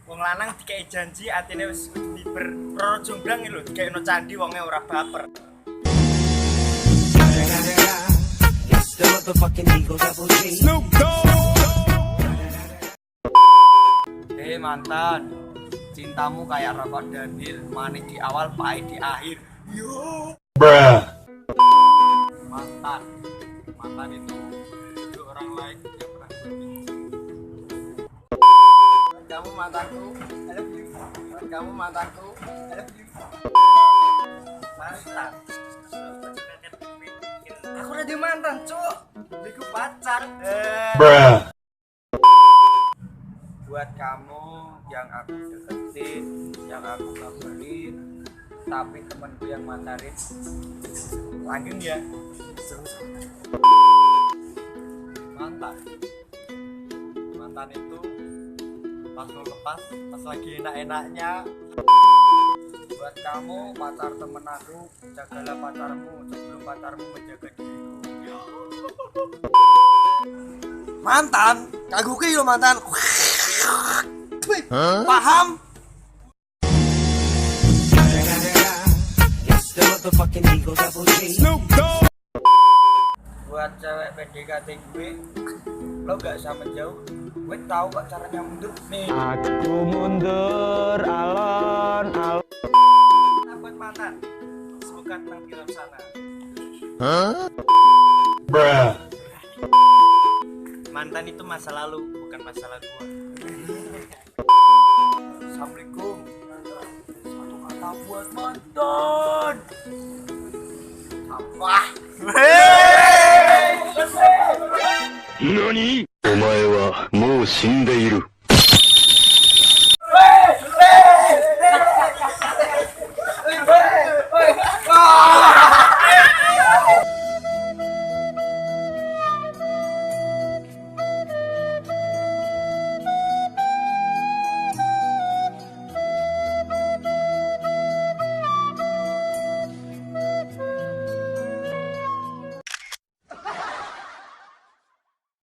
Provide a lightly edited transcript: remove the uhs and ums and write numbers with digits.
Wong lanang dikei janji atine wis diber roro jomblang lho, dikekno candi wonge ora baper. Mantan, cintamu kayak rokok Daniel, manis di awal, pahit di akhir. Yo. Bruh. Mantan itu orang lain yang pernah berbicara. Kamu mantanku, I love you. Kamu mantanku, I love you. Mantan. Aku udah di mantan, cuk. Bego pacar. Bruh. Buat kamu yang aku deketin, yang aku kabarin, tapi temanku yang mantarin, langgeng ya. Mantan itu pas lo lepas, pas lagi enak-enaknya. Buat kamu pacar temen aku, jagalah pacarmu sebelum pacarmu menjaga diriku. Mantan, kagak ki lo mantan. Paham? Buat cewek PDKT gue, lo gak usah menjauh. Gue tahu kok caranya mundur nih. Aku mundur alon. Buat mantan, semoga tenang di luar sana. Bruh. Mantan itu masa lalu, bukan masalah gue. Assalamualaikum. Satu kata buat mantan. Apa? NANI?お前はもう死んだ。